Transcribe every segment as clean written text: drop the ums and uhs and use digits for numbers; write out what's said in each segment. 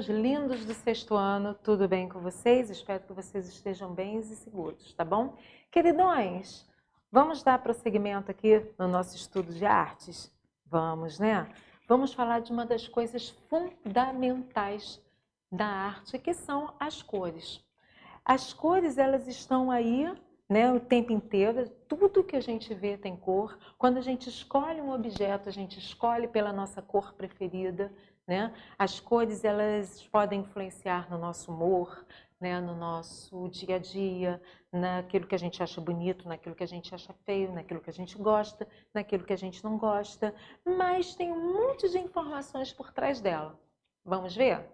lindos do sexto ano, tudo bem com vocês? Espero que vocês estejam bem e seguros, tá bom? Queridões, vamos dar prosseguimento aqui no nosso estudo de artes? Vamos, né? Vamos falar de uma das coisas fundamentais da arte, que são as cores. As cores, elas estão aí, né, o tempo inteiro, tudo que a gente vê tem cor. Quando a gente escolhe um objeto, a gente escolhe pela nossa cor preferida, né? As cores, elas podem influenciar no nosso humor, né, no nosso dia a dia, naquilo que a gente acha bonito, naquilo que a gente acha feio, naquilo que a gente gosta, naquilo que a gente não gosta, mas tem um monte de informações por trás dela. Vamos ver?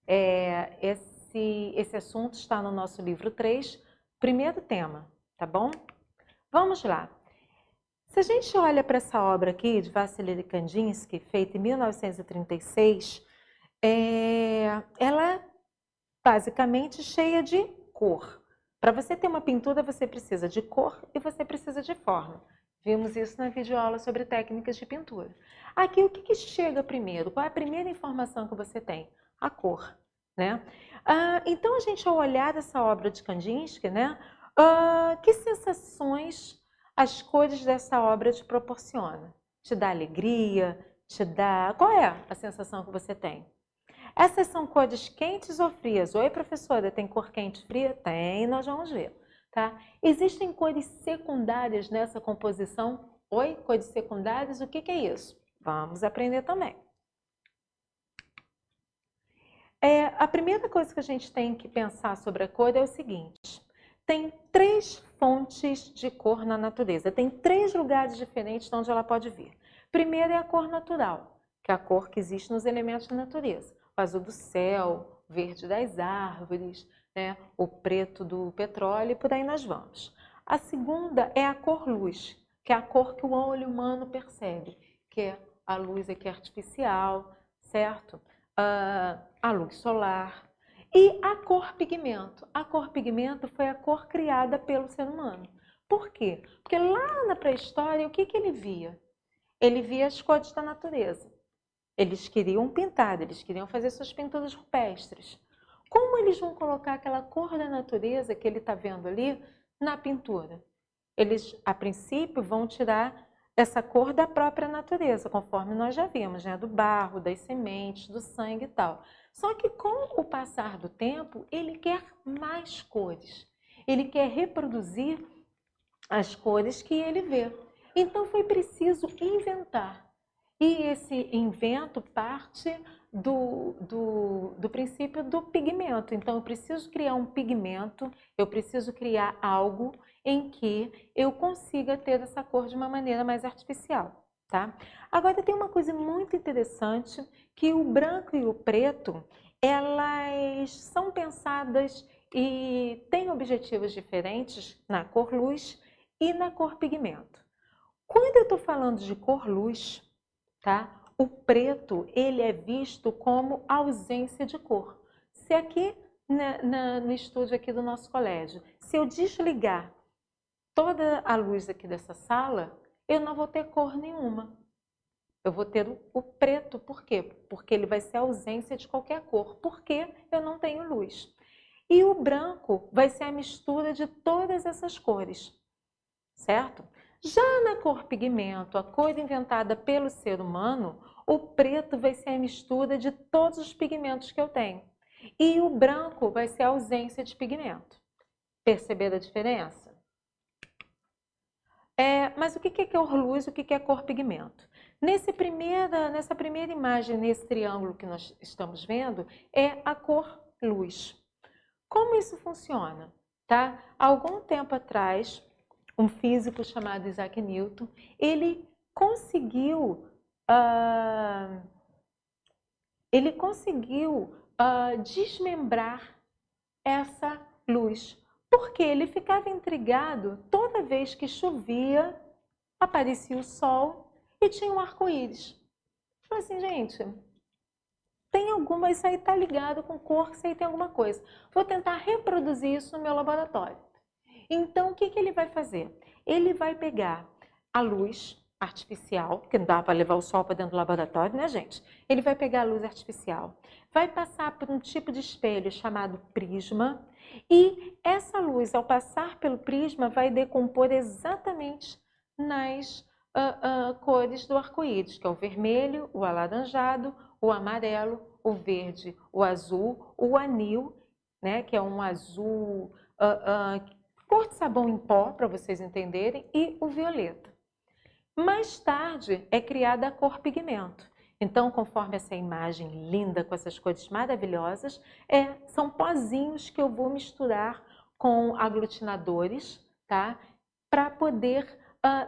Esse assunto está no nosso livro 3, primeiro tema, tá bom? Vamos lá. Se a gente olha para essa obra aqui, de Wassily Kandinsky, feita em 1936, ela é basicamente cheia de cor. Para você ter uma pintura, você precisa de cor e você precisa de forma. Vimos isso na videoaula sobre técnicas de pintura. Aqui, o que chega primeiro? Qual é a primeira informação que você tem? A cor, né? Então, a gente, ao olhar essa obra de Kandinsky, né? Que sensações as cores dessa obra te proporcionam? Te dá alegria? Te dá... Qual é a sensação que você tem? Essas são cores quentes ou frias? Oi, professora, tem cor quente e fria? Tem, nós vamos ver, tá? Existem cores secundárias nessa composição? Oi, cores secundárias, o que é isso? Vamos aprender também. A primeira coisa que a gente tem que pensar sobre a cor é o seguinte: tem 3 fontes de cor na natureza, tem 3 lugares diferentes onde ela pode vir. Primeiro é a cor natural, que é a cor que existe nos elementos da natureza. O azul do céu, o verde das árvores, né? O preto do petróleo, e por aí nós vamos. A segunda é a cor luz, que é a cor que o olho humano percebe, que é a luz aqui artificial, certo? A luz solar. E a cor pigmento. A cor pigmento foi a cor criada pelo ser humano. Por quê? Porque lá na pré-história, o que ele via? Ele via as cores da natureza. Eles queriam pintar, eles queriam fazer suas pinturas rupestres. Como eles vão colocar aquela cor da natureza que ele está vendo ali na pintura? Eles, a princípio, vão tirar essa cor da própria natureza, conforme nós já vimos, né? Do barro, das sementes, do sangue e tal. Só que com o passar do tempo, ele quer mais cores. Ele quer reproduzir as cores que ele vê. Então foi preciso inventar. E esse invento parte do princípio do pigmento. Então, eu preciso criar um pigmento, eu preciso criar algo em que eu consiga ter essa cor de uma maneira mais artificial, tá? Agora, tem uma coisa muito interessante, que o branco e o preto, elas são pensadas e têm objetivos diferentes na cor luz e na cor pigmento. Quando eu estou falando de cor luz, tá? O preto, ele é visto como ausência de cor. Se aqui no estúdio aqui do nosso colégio, se eu desligar toda a luz aqui dessa sala, eu não vou ter cor nenhuma. Eu vou ter o preto, por quê? Porque ele vai ser a ausência de qualquer cor, porque eu não tenho luz. E o branco vai ser a mistura de todas essas cores, certo? Já na cor pigmento, a cor inventada pelo ser humano, o preto vai ser a mistura de todos os pigmentos que eu tenho. E o branco vai ser a ausência de pigmento. Perceberam a diferença? Mas o que é cor luz, o que é cor pigmento? Nessa primeira imagem, nesse triângulo que nós estamos vendo, é a cor luz. Como isso funciona? Tá? Há algum tempo atrás, um físico chamado Isaac Newton, ele conseguiu desmembrar essa luz, porque ele ficava intrigado toda vez que chovia, aparecia o sol e tinha um arco-íris. Falei assim, gente, tem alguma, isso aí está ligado com cor, isso aí tem alguma coisa. Vou tentar reproduzir isso no meu laboratório. Então, o que ele vai fazer? Ele vai pegar a luz, artificial, porque não dá para levar o sol para dentro do laboratório, né, gente? Ele vai pegar a luz artificial, vai passar por um tipo de espelho chamado prisma, e essa luz, ao passar pelo prisma, vai decompor exatamente nas cores do arco-íris, que é o vermelho, o alaranjado, o amarelo, o verde, o azul, o anil, né, que é um azul, cor de sabão em pó, para vocês entenderem, e o violeta. Mais tarde é criada a cor pigmento. Então, conforme essa imagem linda, com essas cores maravilhosas, são pozinhos que eu vou misturar com aglutinadores, tá? Para poder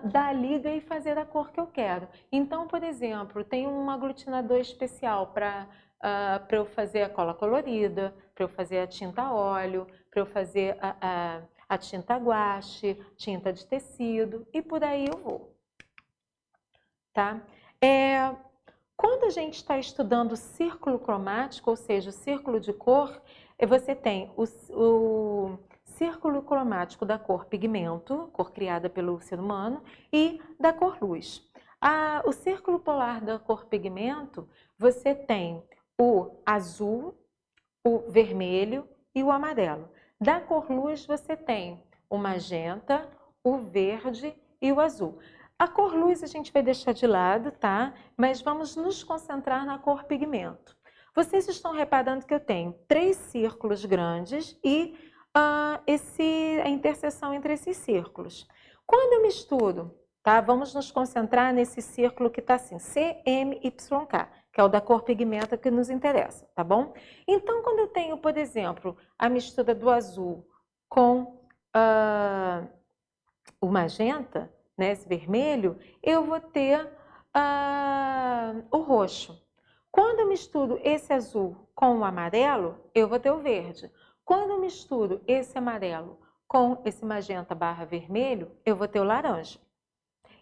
dar a liga e fazer a cor que eu quero. Então, por exemplo, tem um aglutinador especial para eu fazer a cola colorida, para eu fazer a tinta óleo, para eu fazer a tinta guache, tinta de tecido, e por aí eu vou. Tá? Quando a gente está estudando círculo cromático, ou seja, o círculo de cor, você tem o círculo cromático da cor pigmento, cor criada pelo ser humano, e da cor luz. O círculo polar da cor pigmento, você tem o azul, o vermelho e o amarelo. Da cor luz, você tem o magenta, o verde e o azul. A cor luz a gente vai deixar de lado, tá? Mas vamos nos concentrar na cor pigmento. Vocês estão reparando que eu tenho 3 círculos grandes e a interseção entre esses círculos. Quando eu misturo, tá? Vamos nos concentrar nesse círculo que está assim, CMYK, que é o da cor pigmento que nos interessa, tá bom? Então, quando eu tenho, por exemplo, a mistura do azul com o magenta, né, esse vermelho, eu vou ter o roxo. Quando eu misturo esse azul com o amarelo, eu vou ter o verde. Quando eu misturo esse amarelo com esse magenta barra vermelho, eu vou ter o laranja.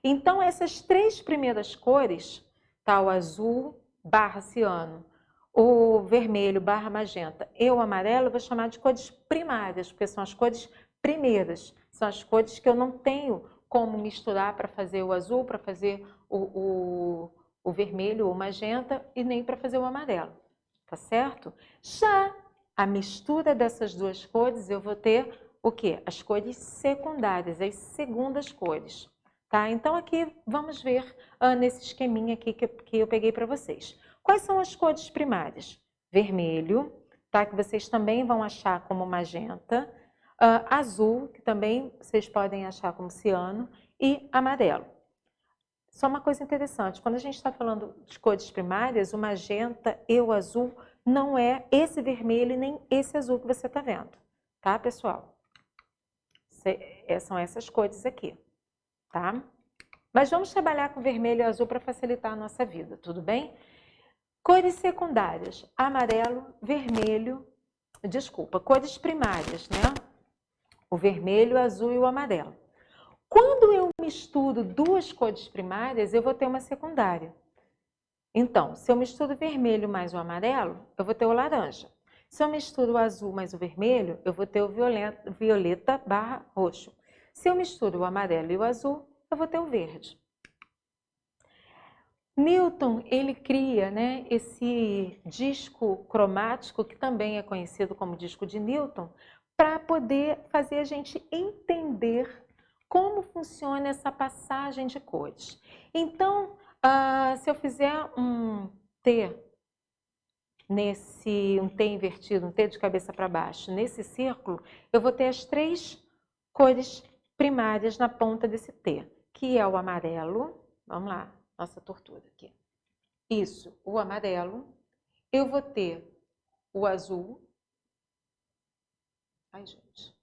Então, essas 3 primeiras cores, tá, o azul barra ciano, o vermelho barra magenta e o amarelo, eu vou chamar de cores primárias, porque são as cores primeiras. São as cores que eu não tenho como misturar para fazer o azul, para fazer o vermelho ou magenta e nem para fazer o amarelo, tá certo? Já a mistura dessas 2 cores, eu vou ter o quê? As cores secundárias, as segundas cores, tá? Então, aqui vamos ver nesse esqueminha aqui que eu peguei para vocês. Quais são as cores primárias? Vermelho, tá? Que vocês também vão achar como magenta. Azul, que também vocês podem achar como ciano, e amarelo. Só uma coisa interessante, quando a gente está falando de cores primárias, o magenta e o azul não é esse vermelho nem esse azul que você está vendo, tá, pessoal? São essas cores aqui, tá? Mas vamos trabalhar com vermelho e azul para facilitar a nossa vida, tudo bem? Cores secundárias, amarelo, vermelho, cores primárias, né? O vermelho, o azul e o amarelo. Quando eu misturo 2 cores primárias, eu vou ter uma secundária. Então, se eu misturo o vermelho mais o amarelo, eu vou ter o laranja. Se eu misturo o azul mais o vermelho, eu vou ter o violeta barra roxo. Se eu misturo o amarelo e o azul, eu vou ter o verde. Newton, ele cria, né, esse disco cromático, que também é conhecido como disco de Newton, para poder fazer a gente entender como funciona essa passagem de cores. Então, se eu fizer um T invertido, um T de cabeça para baixo, nesse círculo, eu vou ter as 3 cores primárias na ponta desse T, que é o amarelo. Vamos lá, nossa tortura aqui. Isso, o amarelo. Eu vou ter o azul. Ai, gente.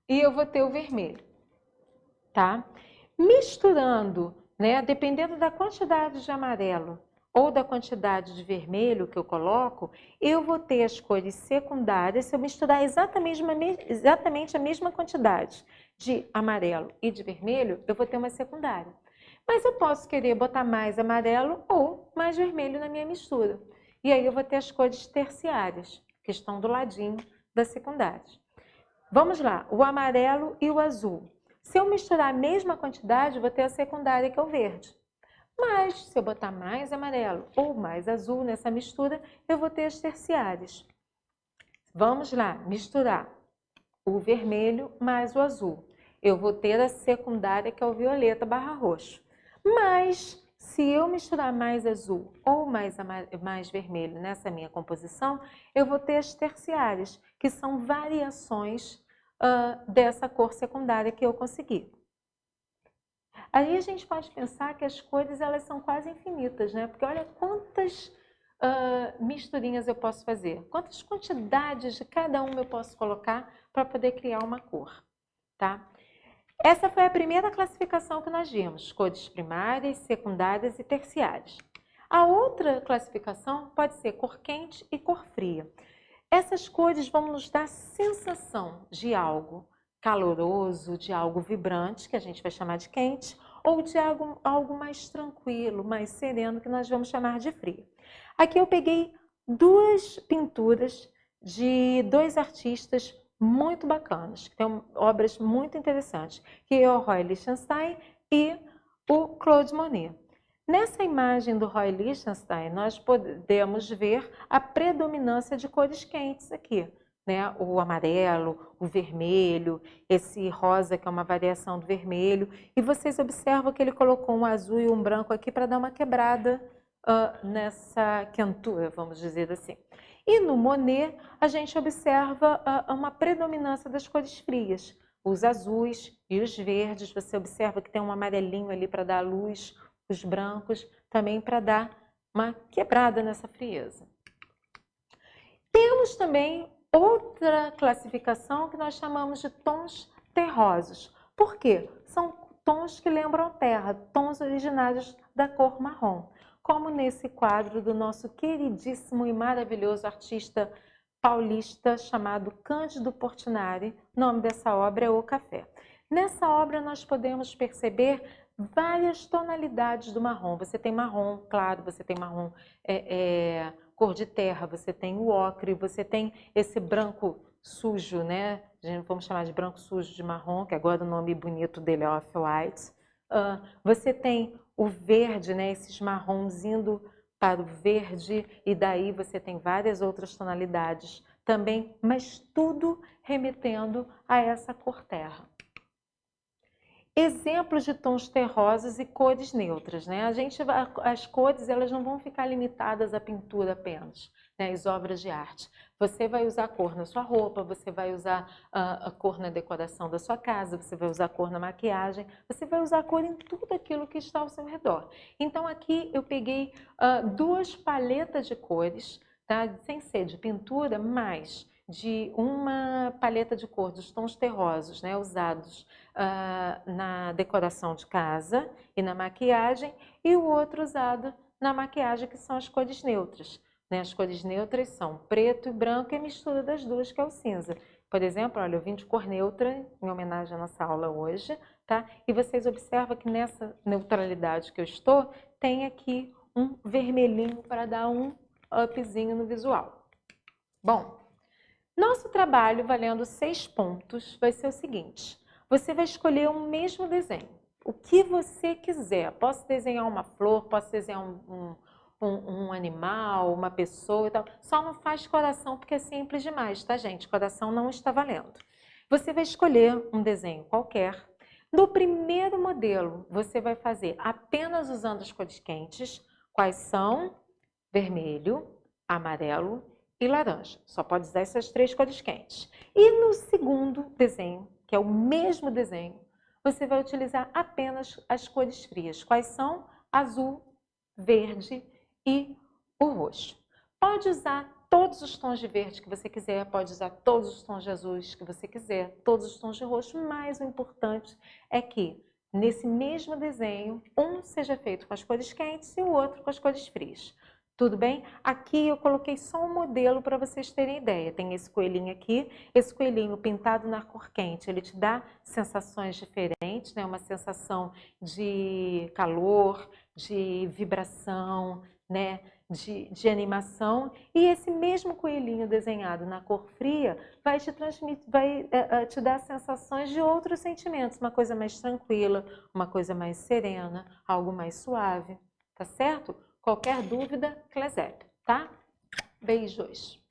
E eu vou ter o vermelho, tá? Misturando, né, dependendo da quantidade de amarelo ou da quantidade de vermelho que eu coloco, eu vou ter as cores secundárias. Se eu misturar exatamente a mesma quantidade de amarelo e de vermelho, eu vou ter uma secundária. Mas eu posso querer botar mais amarelo ou mais vermelho na minha mistura. E aí eu vou ter as cores terciárias, que estão do ladinho das secundárias. Vamos lá, o amarelo e o azul. Se eu misturar a mesma quantidade, eu vou ter a secundária, que é o verde. Mas, se eu botar mais amarelo ou mais azul nessa mistura, eu vou ter as terciárias. Vamos lá, misturar o vermelho mais o azul. Eu vou ter a secundária, que é o violeta barra roxo. Mas, se eu misturar mais azul ou mais vermelho nessa minha composição, eu vou ter as terciárias, que são variações dessa cor secundária que eu consegui. Aí a gente pode pensar que as cores elas são quase infinitas, né? Porque olha quantas misturinhas eu posso fazer, quantas quantidades de cada uma eu posso colocar para poder criar uma cor, tá? Essa foi a primeira classificação que nós vimos, cores primárias, secundárias e terciárias. A outra classificação pode ser cor quente e cor fria. Essas cores vão nos dar sensação de algo caloroso, de algo vibrante, que a gente vai chamar de quente, ou de algo mais tranquilo, mais sereno, que nós vamos chamar de frio. Aqui eu peguei duas pinturas de dois artistas muito bacanas, que têm obras muito interessantes, que é o Roy Lichtenstein e o Claude Monet. Nessa imagem do Roy Lichtenstein, nós podemos ver a predominância de cores quentes aqui, né? O amarelo, o vermelho, esse rosa que é uma variação do vermelho. E vocês observam que ele colocou um azul e um branco aqui para dar uma quebrada nessa quentura, vamos dizer assim. E no Monet, a gente observa uma predominância das cores frias. Os azuis e os verdes, você observa que tem um amarelinho ali para dar luz, os brancos também para dar uma quebrada nessa frieza. Temos também outra classificação que nós chamamos de tons terrosos. Por quê? São tons que lembram a terra, tons originários da cor marrom. Como nesse quadro do nosso queridíssimo e maravilhoso artista paulista chamado Cândido Portinari. O nome dessa obra é O Café. Nessa obra nós podemos perceber várias tonalidades do marrom. Você tem marrom claro, você tem marrom cor de terra, você tem o ocre, você tem esse branco sujo, né? Vamos chamar de branco sujo de marrom, que agora o nome bonito dele é off-white. Você tem o verde, né? Esses marrons indo para o verde, e daí você tem várias outras tonalidades também, mas tudo remetendo a essa cor terra. Exemplos de tons terrosos e cores neutras, né? As cores elas não vão ficar limitadas à pintura apenas, né? As obras de arte. Você vai usar cor na sua roupa, você vai usar a cor na decoração da sua casa, você vai usar cor na maquiagem, você vai usar cor em tudo aquilo que está ao seu redor. Então aqui eu peguei duas paletas de cores, tá? Sem ser de pintura, mas de uma paleta de cor dos tons terrosos, né? Usados na decoração de casa e na maquiagem, e o outro usado na maquiagem, que são as cores neutras. Né? As cores neutras são preto e branco e a mistura das duas, que é o cinza. Por exemplo, olha, eu vim de cor neutra em homenagem à nossa aula hoje, tá? E vocês observam que nessa neutralidade que eu estou, tem aqui um vermelhinho para dar um upzinho no visual. Bom, nosso trabalho valendo 6 pontos vai ser o seguinte: você vai escolher o mesmo desenho, o que você quiser. Posso desenhar uma flor, posso desenhar um animal, uma pessoa e tal. Só não faz coração porque é simples demais, tá, gente? Coração não está valendo. Você vai escolher um desenho qualquer. No primeiro modelo, você vai fazer apenas usando as cores quentes. Quais são? Vermelho, amarelo e laranja. Só pode usar essas 3 cores quentes. E no segundo desenho, que é o mesmo desenho, você vai utilizar apenas as cores frias. Quais são? Azul, verde e o roxo. Pode usar todos os tons de verde que você quiser, pode usar todos os tons de azuis que você quiser, todos os tons de roxo, mas o importante é que nesse mesmo desenho, um seja feito com as cores quentes e o outro com as cores frias. Tudo bem? Aqui eu coloquei só um modelo para vocês terem ideia. Tem esse coelhinho aqui, esse coelhinho pintado na cor quente, ele te dá sensações diferentes, né? Uma sensação de calor, de vibração, né? de animação, e esse mesmo coelhinho desenhado na cor fria vai te transmitir, vai te dar sensações de outros sentimentos, uma coisa mais tranquila, uma coisa mais serena, algo mais suave, tá certo? Qualquer dúvida, Clesep, tá? Beijos!